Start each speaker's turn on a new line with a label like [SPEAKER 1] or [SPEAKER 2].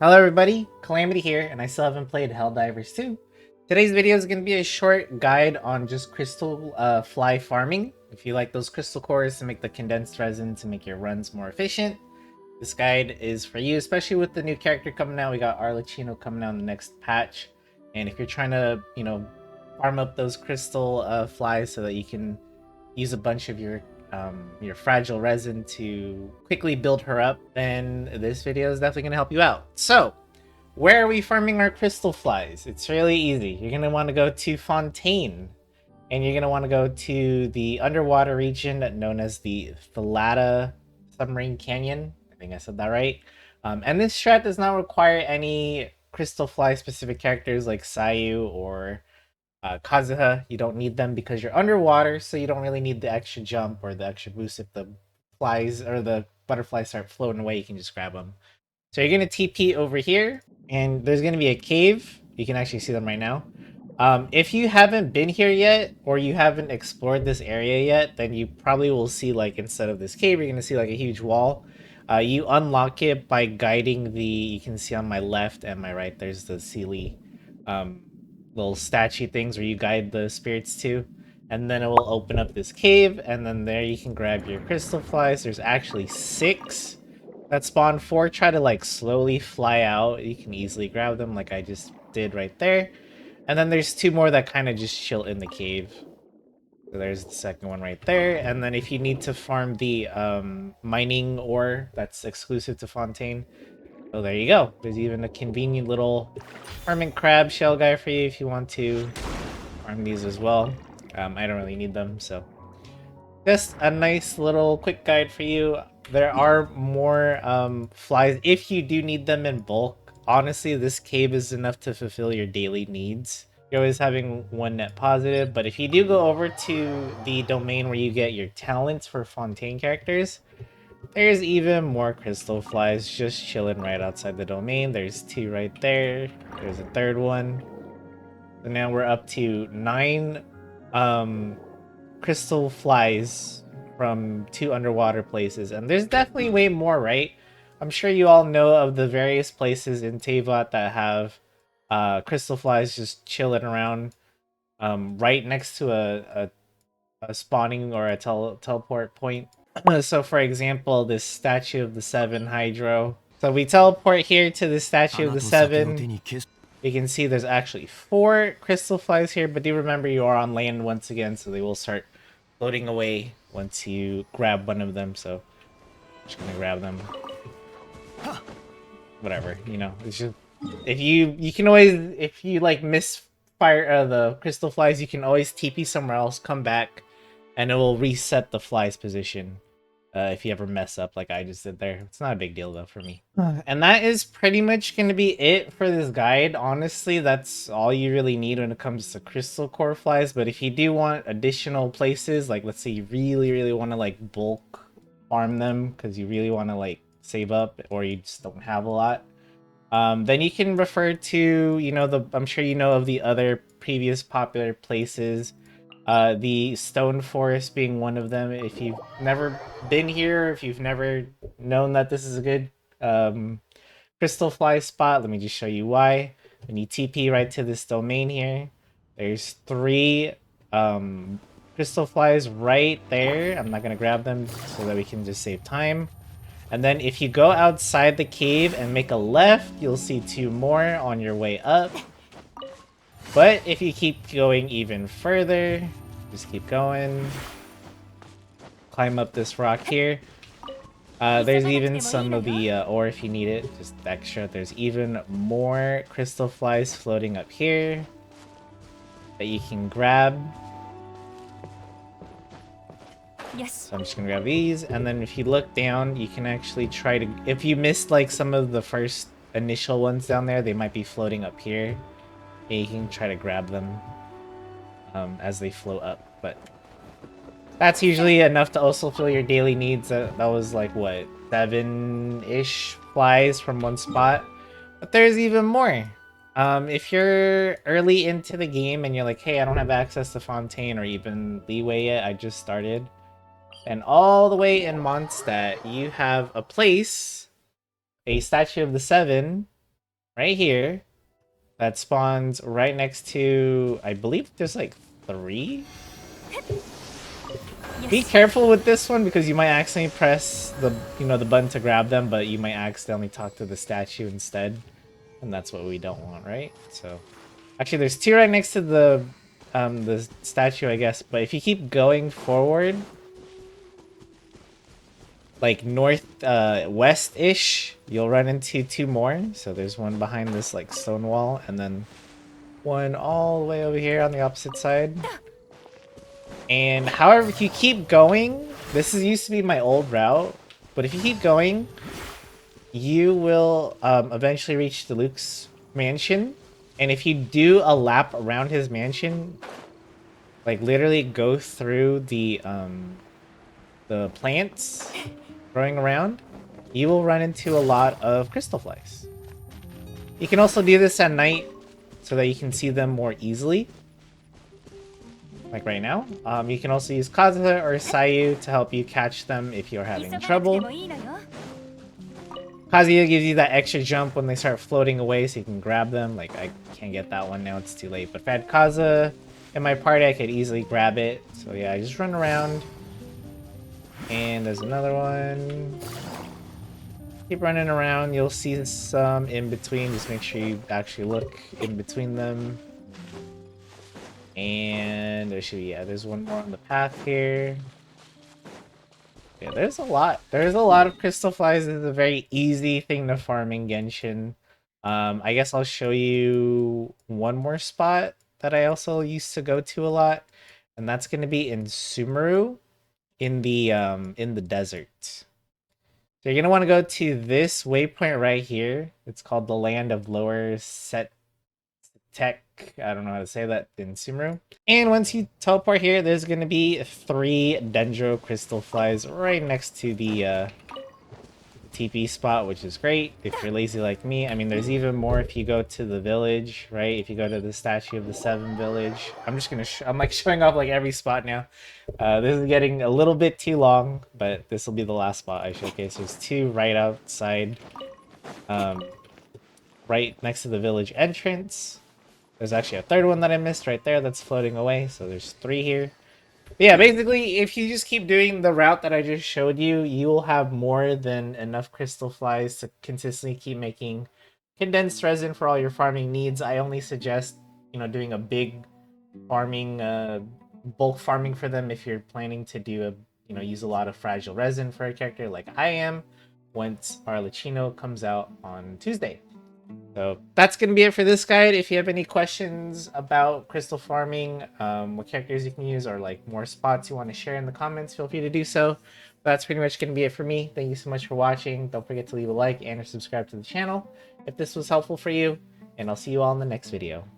[SPEAKER 1] Hello everybody, Calamity here, and I still haven't played Helldivers 2. Today's video is going to be a short guide on just crystal fly farming. If you like those crystal cores to make the condensed resin to make your runs more efficient, this guide is for you, especially with the new character coming out. We got Arlecchino coming out in the next patch, and if you're trying to, farm up those crystal flies so that you can use a bunch of your fragile resin to quickly build her up, then this video is definitely going to help you out. So, where are we farming our crystal flies? It's really easy. You're going to want to go to Fontaine, and you're going to want to go to the underwater region known as the Thalata Submarine Canyon. I think I said that right. And this strat does not require any crystal fly specific characters like Sayu or Kazuha. You don't need them because you're underwater, so you don't really need the extra jump or the extra boost. If the flies or the butterflies start floating away, you can just grab them. So you're gonna TP over here, and there's gonna be a cave. You can actually see them right now. If you haven't been here yet, or you haven't explored this area yet, then you probably will see, like, instead of this cave, you're gonna see like a huge wall. You unlock it by guiding the. You can see on my left and my right. There's the Sealy um, little statue things where you guide the spirits to, and then it will open up this cave, and then there you can grab your crystal flies. There's actually 6 that spawn. 4 try to like slowly fly out. You can easily grab them like I just did right there. And then there's 2 more that kind of just chill in the cave. So there's the second one right there. And then if you need to farm the mining ore that's exclusive to Fontaine, oh, there you go. There's even a convenient little hermit crab shell guy for you if you want to farm these as well. I don't really need them, so just a nice little quick guide for you. There are more flies if you do need them in bulk. Honestly, this cave is enough to fulfill your daily needs. You're always having 1 net positive, but if you do go over to the domain where you get your talents for Fontaine characters, there's even more crystal flies just chilling right outside the domain. There's 2 right there. There's a 3rd one. So now we're up to 9 um, crystal flies from 2 underwater places. And there's definitely way more, right? I'm sure you all know of the various places in Teyvat that have crystal flies just chilling around right next to a spawning or a teleport point. So, for example, this statue of the 7 Hydro. So we teleport here to the statue of the 7. You can see there's actually 4 crystal flies here, but do remember you are on land once again, so they will start floating away once you grab one of them. So I'm just gonna grab them. Whatever, it's just if you can always, if you like misfire the crystal flies, you can always TP somewhere else, come back, and it will reset the fly's position. If you ever mess up like I just did there. It's not a big deal though for me. And that is pretty much going to be it for this guide. Honestly, that's all you really need when it comes to crystal core flies. But if you do want additional places, like let's say you really, really want to like bulk farm them because you really want to like save up or you just don't have a lot, then you can refer to, I'm sure you know of the other previous popular places. The Stone Forest being one of them. If you've never been here, if you've never known that this is a good crystal fly spot, let me just show you why. When you TP right to this domain here, there's 3 crystal flies right there. I'm not gonna grab them so that we can just save time. And then if you go outside the cave and make a left, you'll see 2 more on your way up. But if you keep going even further, just keep going, climb up this rock here. There's even some of the ore if you need it, just extra. There's even more crystal flies floating up here that you can grab.
[SPEAKER 2] Yes.
[SPEAKER 1] So I'm just gonna grab these, and then if you look down, you can actually try to, if you missed like some of the first initial ones down there, they might be floating up here. And you can try to grab them as they float up, but that's usually enough to also fill your daily needs. That was like, what, 7-ish flies from one spot? But there's even more. If you're early into the game and you're like, hey, I don't have access to Fontaine or even Leeway yet, I just started. And all the way in Mondstadt, you have a place, a statue of the 7, right here that spawns right next to, I believe there's like 3. Be
[SPEAKER 2] Yes.
[SPEAKER 1] careful with this one because you might accidentally press the button to grab them, but you might accidentally talk to the statue instead, and that's what we don't want, right? So actually there's 2 right next to the statue, I guess, but if you keep going forward like north west-ish, you'll run into 2 more. So there's one behind this like stone wall, and then one all the way over here on the opposite side. And however, if you keep going, used to be my old route, but if you keep going, you will eventually reach Luke's mansion. And if you do a lap around his mansion, like literally go through the plants growing around, you will run into a lot of Crystalflies. You can also do this at night so that you can see them more easily. Like right now. You can also use Kazuha or Sayu to help you catch them if you're having trouble. Kazuya gives you that extra jump when they start floating away so you can grab them. Like, I can't get that one now, it's too late. But if I had Kazuha in my party, I could easily grab it. So yeah, I just run around. And there's another one. Keep running around, you'll see some in between. Just make sure you actually look in between them. And there should be, yeah, there's one more on the path here. Yeah, there's a lot. There's a lot of Crystalflies. This is a very easy thing to farm in Genshin. I guess I'll show you one more spot that I also used to go to a lot. And that's gonna be in Sumeru in the desert. So you're gonna want to go to this waypoint right here. It's called the Land of Lower Set Tech. I don't know how to say that in Sumeru. And once you teleport here, there's gonna be 3 Dendro Crystalflies right next to the TP spot, which is great if you're lazy like me. I mean, there's even more if you go to the village, right? If you go to the Statue of the 7 village. I'm just gonna I'm like showing off like every spot now. This is getting a little bit too long, but this will be the last spot I showcase. There's 2 right outside, right next to the village entrance. There's actually a 3rd one that I missed right there that's floating away, so there's 3 here. But yeah, basically, if you just keep doing the route that I just showed you, you will have more than enough Crystalflies to consistently keep making condensed resin for all your farming needs. I only suggest, doing a big farming, bulk farming for them if you're planning to use a lot of fragile resin for a character like I am once Arlecchino comes out on Tuesday. So that's going to be it for this guide. If you have any questions about crystal farming, what characters you can use, or like more spots you want to share in the comments, feel free to do so. That's pretty much going to be it for me. Thank you so much for watching. Don't forget to leave a like and or subscribe to the channel if this was helpful for you, and I'll see you all in the next video.